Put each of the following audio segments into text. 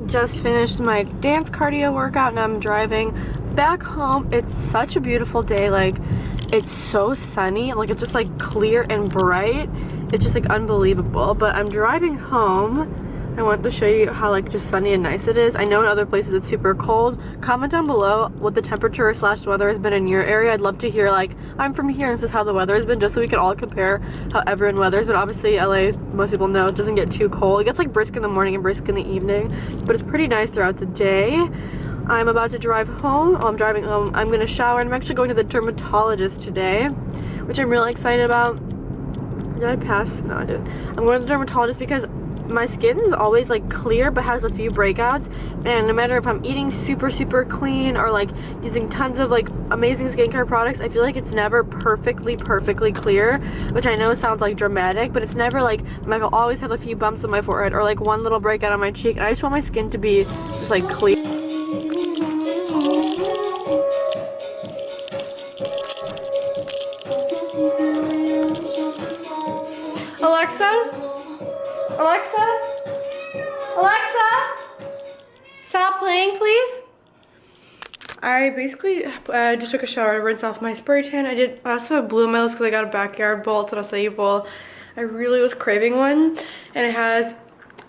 Just finished my dance cardio workout and I'm driving back home. It's such a beautiful day. Like, it's so sunny. Like, it's just like clear and bright. It's just like unbelievable. But I'm driving home. I want to show you how like just sunny and nice it is. I know in other places it's super cold. Comment down below what the temperature / weather has been in your area. I'd love to hear, like, I'm from here and this is how the weather has been, just so we can all compare how everyone weather has been. Obviously LA, as most people know, it doesn't get too cold. It gets like brisk in the morning and brisk in the evening, but it's pretty nice throughout the day. I'm about to drive home. I'm driving home. I'm gonna shower and I'm actually going to the dermatologist today, which I'm really excited about. Did I pass? No, I didn't. I'm going to the dermatologist because my skin is always like clear but has a few breakouts, and no matter if I'm eating super clean or like using tons of like amazing skincare products, I feel like it's never perfectly clear, which I know sounds like dramatic, but it's never like I'll always have a few bumps on my forehead or like one little breakout on my cheek, and I just want my skin to be just like clear. Alexa, stop playing, please. I basically just took a shower to rinse off my spray tan. I also blew my lips because I got a backyard bowl. It's an acai bowl. I really was craving one, and it has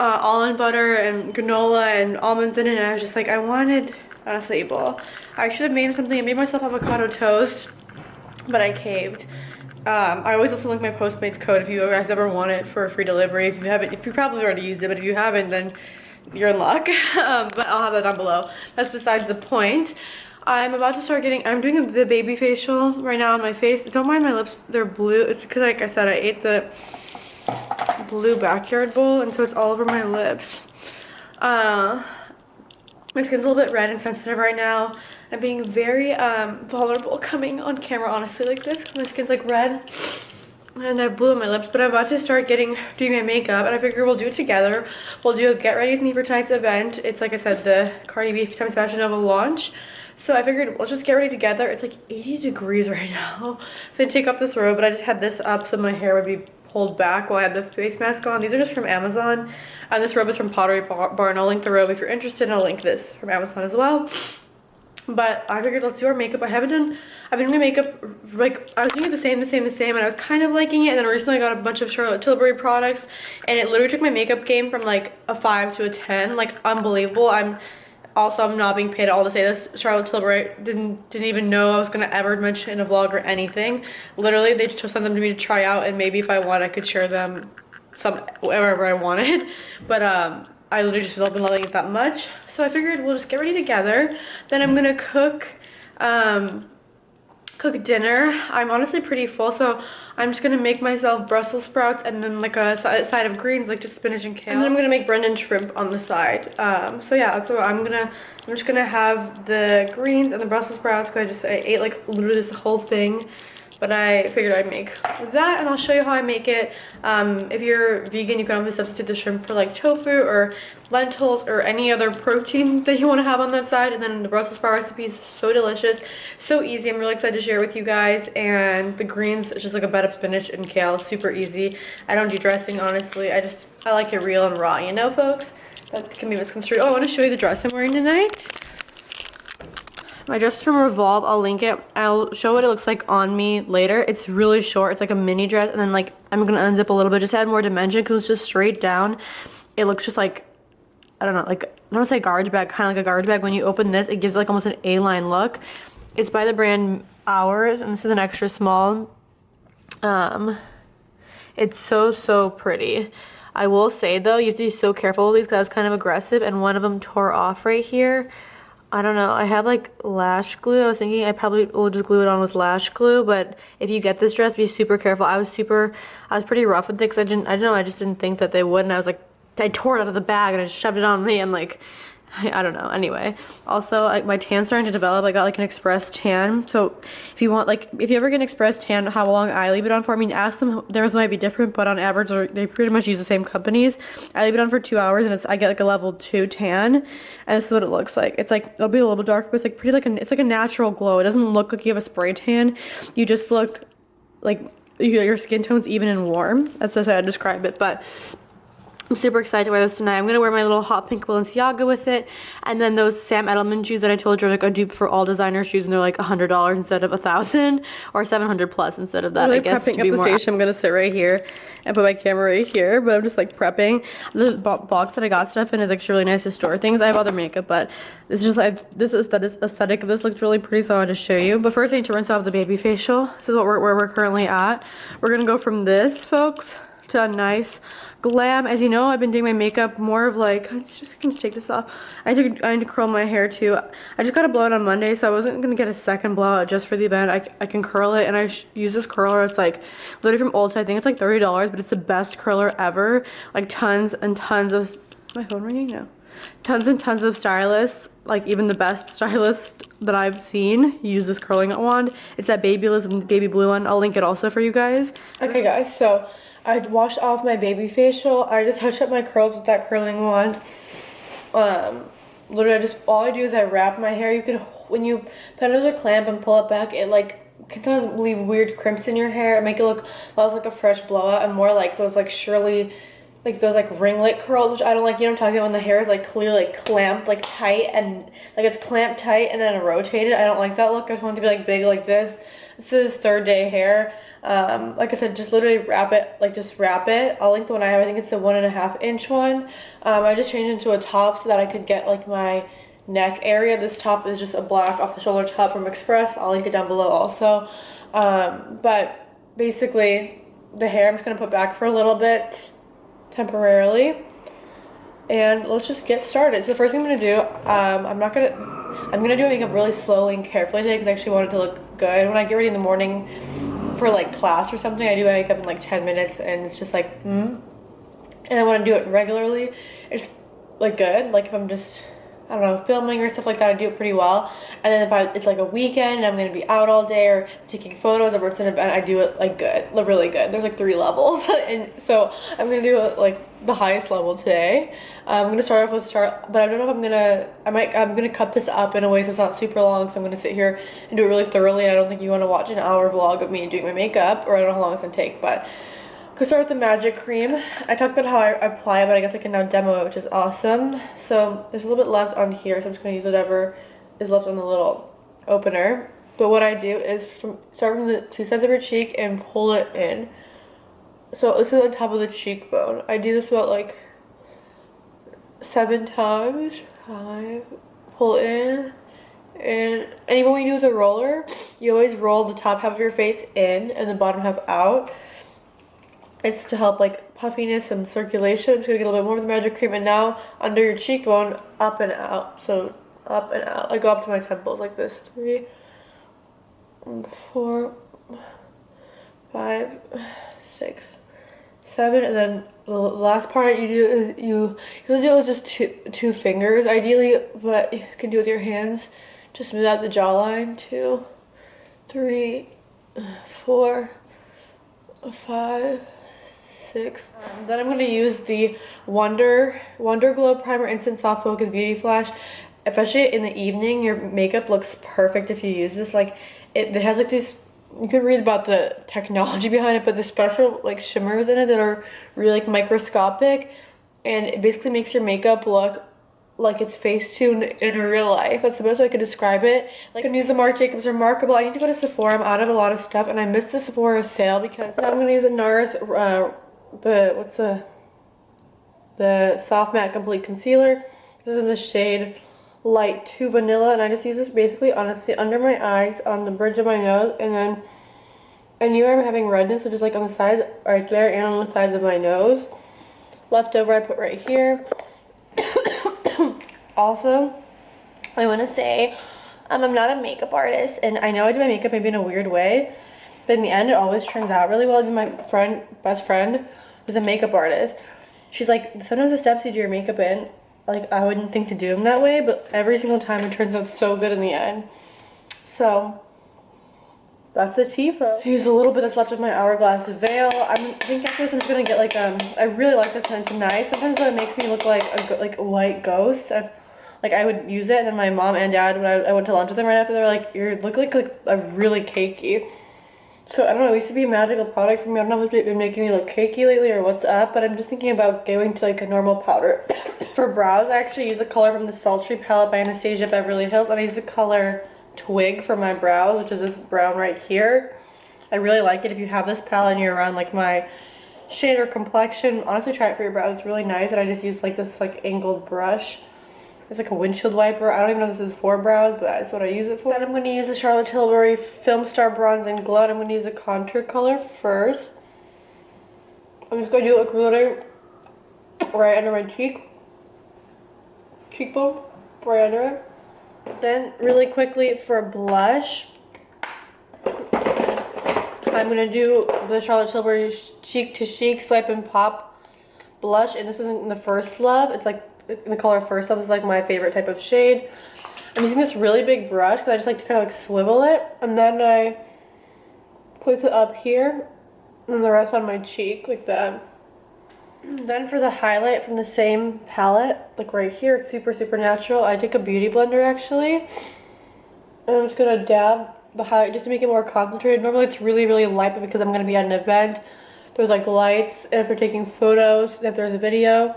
almond butter and granola and almonds in it, and I was just like, I wanted an acai bowl. I should have made something. I made myself avocado toast, but I caved. I always also link my Postmates code if you guys ever want it for free delivery. If you haven't, if you probably already used it, but if you haven't, then you're in luck. But I'll have that down below. That's besides the point. I'm about to start I'm doing the baby facial right now on my face. Don't mind my lips, they're blue. It's because, like I said, I ate the blue backyard bowl, and so it's all over my lips. My skin's a little bit red and sensitive right now. I'm being very vulnerable coming on camera, honestly, like this. My skin's like red and I blew on my lips, but I'm about to start doing my makeup, and I figure we'll do it together. We'll do a get ready with me for tonight's event. It's, like I said, the Cardi B times Fashion Nova launch. So I figured let's just get ready together. It's like 80 degrees right now. So I take off this robe, but I just had this up so my hair would be pulled back while I had the face mask on. These are just from Amazon. And this robe is from Pottery Barn. I'll link the robe if you're interested, and I'll link this from Amazon as well. But I figured let's do our makeup. I've been doing my makeup, like, I was doing it the same, and I was kind of liking it, and then recently I got a bunch of Charlotte Tilbury products, and it literally took my makeup game from like a 5 to a 10, like unbelievable. I'm not being paid at all to say this. Charlotte Tilbury didn't even know I was gonna ever mention in a vlog or anything. Literally, they just sent them to me to try out, and maybe if I want, I could share them wherever I wanted. But I literally just been loving it that much. So I figured we'll just get ready together. Then I'm gonna cook dinner. I'm honestly pretty full, so I'm just gonna make myself Brussels sprouts and then like a side of greens, like just spinach and kale. And then I'm gonna make Brendan shrimp on the side. So yeah, that's what I'm just gonna have the greens and the Brussels sprouts, because I ate like literally this whole thing. But I figured I'd make that, and I'll show you how I make it. If you're vegan, you can obviously substitute the shrimp for like tofu or lentils or any other protein that you want to have on that side. And then the Brussels sprout recipe is so delicious, so easy. I'm really excited to share it with you guys. And the greens is just like a bed of spinach and kale, super easy. I don't do dressing, honestly. I like it real and raw, you know, folks? That can be misconstrued. Oh, I want to show you the dress I'm wearing tonight. My dress is from Revolve. I'll link it. I'll show what it looks like on me later. It's really short. It's like a mini dress, and then like I'm gonna unzip a little bit just to add more dimension, because it's just straight down. It looks just like, I don't know, like, I don't want to say garbage bag, kind of like a garbage bag. When you open this, it gives like almost an A-line look. It's by the brand Ours, and this is an extra small. It's so pretty. I will say though, you have to be so careful with these because I was kind of aggressive, and one of them tore off right here. I don't know, I have like lash glue. I was thinking I probably will just glue it on with lash glue, but if you get this dress, be super careful. I was pretty rough with it because I just didn't think that they would, and I tore it out of the bag and I just shoved it on me, and like, I don't know. Anyway, also my tan's starting to develop. I got like an express tan, so if you ever get an express tan, how long I leave it on for, I mean, ask them, theirs might be different, but on average they pretty much use the same companies. I leave it on for 2 hours, and I get like a level 2 tan, and this is what it looks like. It's like, it'll be a little bit darker, but it's like pretty, it's like a natural glow. It doesn't look like you have a spray tan. You just look like your skin tone's even and warm. That's how I describe it. But I'm super excited to wear this tonight. I'm gonna wear my little hot pink Balenciaga with it, and then those Sam Edelman shoes that I told you are like a dupe for all designer shoes, and they're like $100 instead of $1,000, or 700 plus instead of that. Really, I guess prepping up the station. I'm gonna sit right here and put my camera right here, but I'm just like prepping. The box that I got stuff in is actually really nice to store things. I have other makeup, but this is just this aesthetic of this looks really pretty, so I wanted to show you. But first, I need to rinse off the baby facial. This is where we're currently at. We're gonna go from this, folks, to a nice glam. As you know, I've been doing my makeup more of like, I'm just gonna take this off. I need to curl my hair too. I just got a blowout on Monday, so I wasn't gonna get a second blowout just for the event. I can curl it, and I use this curler. It's like literally from Ulta. I think it's like $30, but it's the best curler ever. Like tons and tons of, my phone ringing? No. Tons and tons of stylists, like even the best stylist that I've seen, use this curling wand. It's that baby blue one. I'll link it also for you guys. Okay guys, so I washed off my baby facial. I just touched up my curls with that curling wand. Literally, all I do is I wrap my hair. You can, when you put it with a clamp and pull it back, it like can sometimes leave weird crimps in your hair and make it look less like a fresh blowout and more like those like Shirley, like those like ringlet curls, which I don't like. You know what I'm talking about, when the hair is like clearly like clamped like tight, and like it's clamped tight and then rotated. I don't like that look. I just want it to be like big like this. This is third day hair. Like I said, just literally wrap it, like just wrap it. I'll link the one I have. I think it's the 1.5 inch one. I just changed into a top so that I could get like my neck area. This top is just a black off the shoulder top from Express. I'll link it down below also. But basically the hair I'm just gonna put back for a little bit temporarily, and let's just get started. So the first thing I'm gonna do, I'm gonna do my makeup really slowly and carefully today because I actually want it to look good. When I get ready in the morning for like class or something, I do my makeup in like 10 minutes, and it's just like and I want to do it regularly. It's like good, like if I'm just, I don't know, filming or stuff like that, I do it pretty well. And then if it's like a weekend and I'm gonna be out all day or taking photos or it's an event, I do it like good, like really good. There's like 3 levels and so I'm gonna do it like the highest level today. I'm gonna start off with but I don't know if I'm gonna cut this up in a way so it's not super long, so I'm gonna sit here and do it really thoroughly. I don't think you want to watch an hour vlog of me doing my makeup, or I don't know how long it's gonna take, but I'm gonna start with the magic cream. I talked about how I apply it, but I guess I can now demo it, which is awesome. So there's a little bit left on here, so I'm just gonna use whatever is left on the little opener. But what I do is start from the 2 sides of your cheek and pull it in. So this is on top of the cheekbone. I do this about like 7 times. 5, pull in. And even when you do with a roller, you always roll the top half of your face in and the bottom half out. It's to help like puffiness and circulation. I'm just gonna get a little bit more of the magic cream, and now under your cheekbone, up and out. So up and out. I go up to my temples like this. 3, 4, 5, 6, 7, and then the last part you do is you usually do it with just two fingers ideally, but you can do it with your hands. Just smooth out the jawline. 2, 3, 4, 5, 6. Then I'm going to use the Wonder Glow Primer Instant Soft Focus Beauty Flash. Especially in the evening, your makeup looks perfect if you use this. Like it has like these, you could read about the technology behind it, but the special like shimmers in it that are really like microscopic, and it basically makes your makeup look like it's Facetune in real life. That's the best way I could describe it. Like, I can use the Marc Jacobs Remarkable. I need to go to Sephora. I'm out of a lot of stuff, and I missed the Sephora sale because now I'm gonna use the NARS the Soft Matte Complete Concealer. This is in the shade Light 2 Vanilla, and I just use this basically honestly under my eyes, on the bridge of my nose, and then I knew I'm having redness, so just like on the sides right there and on the sides of my nose. Leftover I put right here. Also, I want to say I'm not a makeup artist, and I know I do my makeup maybe in a weird way, but in the end it always turns out really well. Even my best friend, who's a makeup artist, she's like, sometimes the steps you do your makeup in, like I wouldn't think to do them that way, but every single time it turns out so good in the end. So that's the tea, folks. Use a little bit that's left of my Hourglass Veil. I think after this I'm just gonna get like I really like this one. It's nice. Sometimes it makes me look like a white ghost. Like I would use it, and then my mom and dad, when I went to lunch with them right after, they were like, "You look like a really cakey." So I don't know, it used to be a magical product for me. I don't know if it's been making me look cakey lately or what's up, but I'm just thinking about going to like a normal powder. For brows, I actually use a color from the Sultry palette by Anastasia Beverly Hills, and I use the color Twig for my brows, which is this brown right here. I really like it. If you have this palette and you're around like my shade or complexion, honestly try it for your brows. It's really nice, and I just use like this like angled brush. It's like a windshield wiper. I don't even know if this is for brows, but that's what I use it for. Then I'm going to use the Charlotte Tilbury Film Star Bronze and Glow, and I'm going to use the contour color first. I'm just going to do a glitter right under my cheekbone, right under it. Then really quickly for blush, I'm going to do the Charlotte Tilbury Cheek to Chic Swipe and Pop blush, and this isn't in the First Love. It's like in the color First Love. Is like my favorite type of shade. I'm using this really big brush because I just like to kind of like swivel it, and then I place it up here and the rest on my cheek like that. Then for the highlight from the same palette, like right here, it's super natural. I take a beauty blender actually, and I'm just gonna dab the highlight just to make it more concentrated. Normally it's really light, but because I'm gonna be at an event, there's like lights, and if we're taking photos, if there's a video,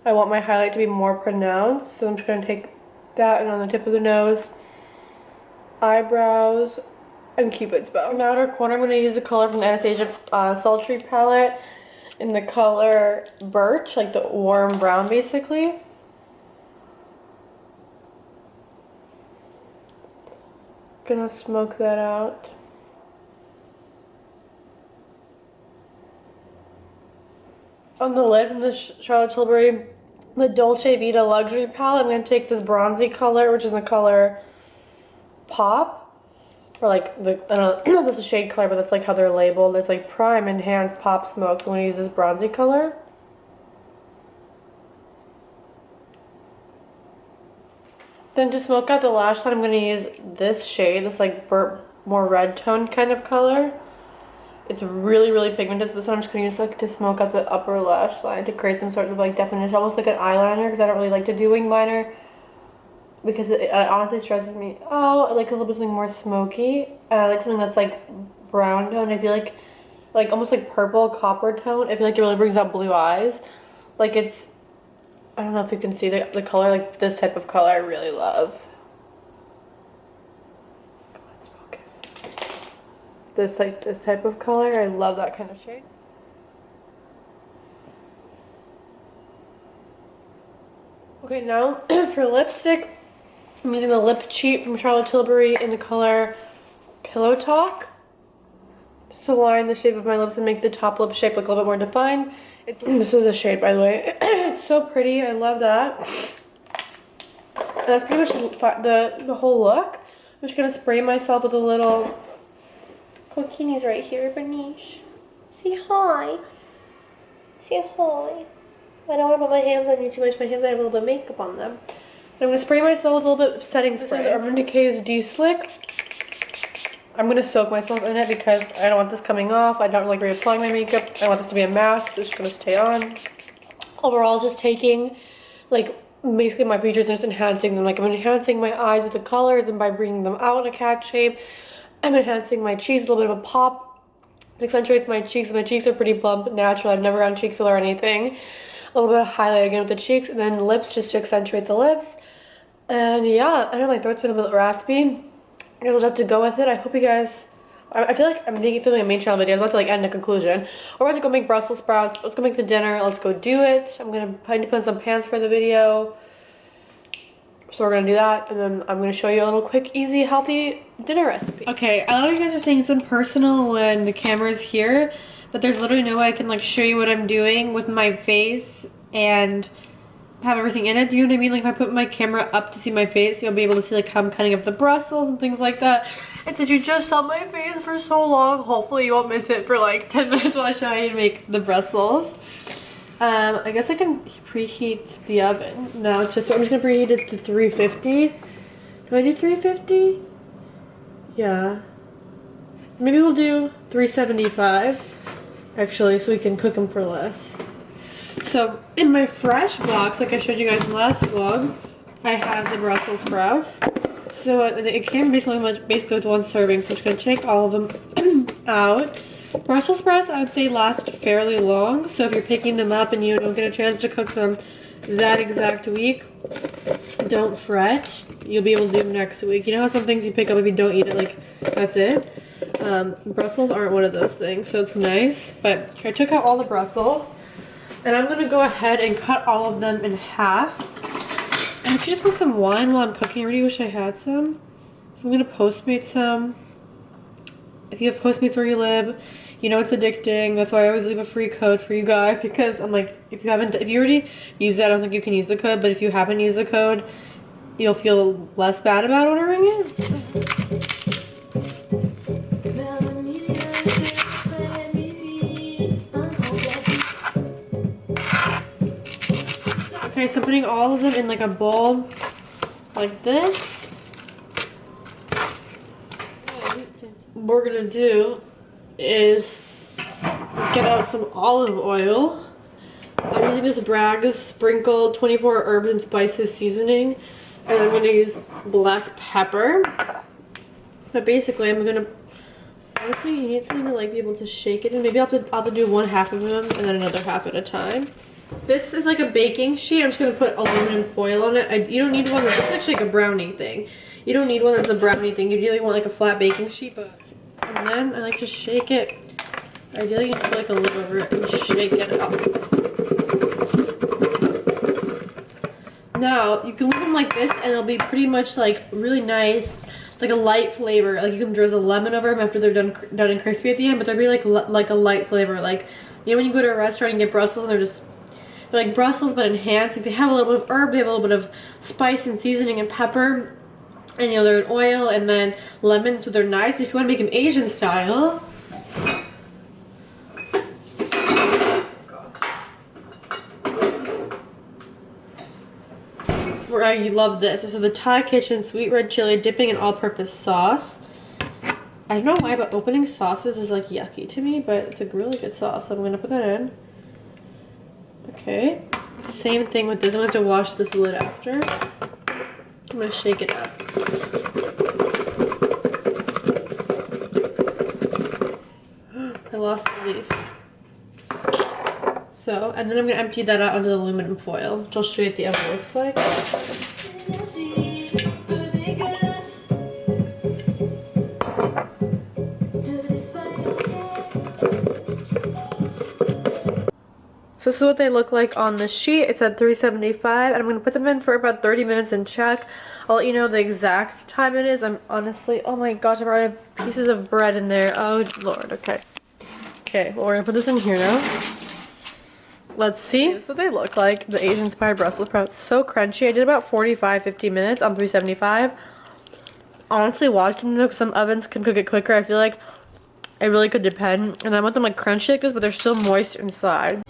I want my highlight to be more pronounced. So I'm just going to take that and on the tip of the nose, eyebrows, and Cupid's bow. In the outer corner, I'm going to use the color from the Anastasia Sultry palette in the color Birch, like the warm brown basically. Gonna smoke that out. On the lid from the Charlotte Tilbury, the Dolce Vita Luxury palette, I'm going to take this bronzy color, which is the color Pop, or like, I don't know if that's a shade color, but that's like how they're labeled. It's like Prime, Enhance, Pop, Smoke. So I'm going to use this bronzy color. Then to smoke out the lash line, I'm going to use this shade, this like burnt, more red tone kind of color. It's really pigmented, so this one I'm just going to use like to smoke out the upper lash line to create some sort of like definition, almost like an eyeliner, because I don't really like to do wing liner because it honestly stresses me. Oh, I like a little bit something more smoky. I like something that's like brown tone. I feel like almost like purple copper tone. I feel like it really brings out blue eyes. Like it's, I don't know if you can see the color, like this type of color I really love. This type of color, I love that kind of shade. Okay, now for lipstick, I'm using the Lip Cheat from Charlotte Tilbury in the color Pillow Talk, just to line the shape of my lips and make the top lip shape look a little bit more defined. This is the shade, by the way. It's so pretty, I love that. And that's pretty much the whole look. I'm just gonna spray myself with a little Coquinis right here, Banish. Say hi. Say hi. I don't want to put my hands on you too much. My hands have a little bit of makeup on them. I'm going to spray myself with a little bit of setting spray. This is Urban Decay's D-Slick. I'm going to soak myself in it because I don't want this coming off. I don't like reapplying my makeup. I want this to be a mask. It's just going to stay on. Overall, just taking like basically my features and just enhancing them. Like I'm enhancing my eyes with the colors, and by bringing them out in a cat shape, I'm enhancing my cheeks, a little bit of a pop. It accentuates my cheeks. My cheeks are pretty plump, natural. I've never gotten cheek filler or anything. A little bit of highlight again with the cheeks, and then lips just to accentuate the lips. And yeah, I know my throat's been a bit raspy. I guess I'll have to go with it. I hope you guys, I feel like I'm filming a main channel video. I'm about to like end a conclusion. We're about to go make Brussels sprouts. Let's go make the dinner. Let's go do it. I'm gonna put on some pants for the video. So we're gonna do that, and then I'm gonna show you a little quick, easy, healthy dinner recipe. Okay, I know you guys are saying it's impersonal when the camera's here, but there's literally no way I can like show you what I'm doing with my face and have everything in it. Do you know what I mean? Like if I put my camera up to see my face, you'll be able to see like how I'm cutting up the Brussels and things like that. And since you just saw my face for so long, hopefully you won't miss it for like 10 minutes while I show you how to make the Brussels. I guess I can preheat the oven. No, I'm just gonna preheat it to 350. Do I do 350? Yeah. Maybe we'll do 375, actually, so we can cook them for less. So, in my fresh box, like I showed you guys in the last vlog, I have the Brussels sprouts. So it came basically with one serving, so I'm just gonna take all of them out. Brussels sprouts, I would say, last fairly long. So if you're picking them up and you don't get a chance to cook them that exact week, don't fret. You'll be able to do them next week. You know how some things you pick up if you don't eat it, like that's it. Brussels aren't one of those things, so it's nice. But I took out all the Brussels, and I'm gonna go ahead and cut all of them in half. And I just want some wine while I'm cooking. I really wish I had some. So I'm gonna Postmate some. If you have Postmates where you live, you know it's addicting. That's why I always leave a free code for you guys, because I'm like, if you already used it, I don't think you can use the code, but if you haven't used the code, you'll feel less bad about ordering it. Okay, so I'm putting all of them in like a bowl like this. What we're gonna do is get out some olive oil. I'm using this Bragg's sprinkled 24 herbs and spices seasoning, and I'm gonna use black pepper. But basically, I'm gonna, honestly, you need something to like be able to shake it, and maybe I'll have to do one half of them and then another half at a time. This is like a baking sheet. I'm just gonna put aluminum foil on it. You don't need one that's actually like a brownie thing. You don't need one that's a brownie thing. You really want like a flat baking sheet, but and then I like to shake it. Ideally, you put like a lid over it and shake it up. Now you can leave them like this, and they'll be pretty much like really nice, like a light flavor. Like you can drizzle lemon over them after they're done and crispy at the end, but they'll be like a light flavor. Like, you know when you go to a restaurant and get Brussels, and they're like Brussels but enhanced. Like they have a little bit of herb, they have a little bit of spice and seasoning and pepper, and you know they're in oil and then lemon, so they're nice. But if you want to make them Asian style, you love this. This is the Thai Kitchen sweet red chili dipping in all-purpose sauce. I don't know why, but opening sauces is like yucky to me, but it's a really good sauce, so I'm gonna put that in. Okay, same thing with this. I'm gonna have to wash this lid after. I'm gonna shake it up. I lost the leaf. So, and then I'm gonna empty that out onto the aluminum foil, which I'll show you what the oven looks like. So this is what they look like on the sheet. It's at 375, and I'm gonna put them in for about 30 minutes and check. I'll let you know the exact time it is. I'm honestly, oh my gosh, I've already have pieces of bread in there. Oh Lord, okay. Okay, well we're gonna put this in here now. Let's see. This is what they look like, the Asian inspired Brussels sprouts. So crunchy. I did about 45-50 minutes on 375. Honestly, watching them, because some ovens can cook it quicker. I feel like it really could depend. And I want them like crunchy like this, but they're still moist inside.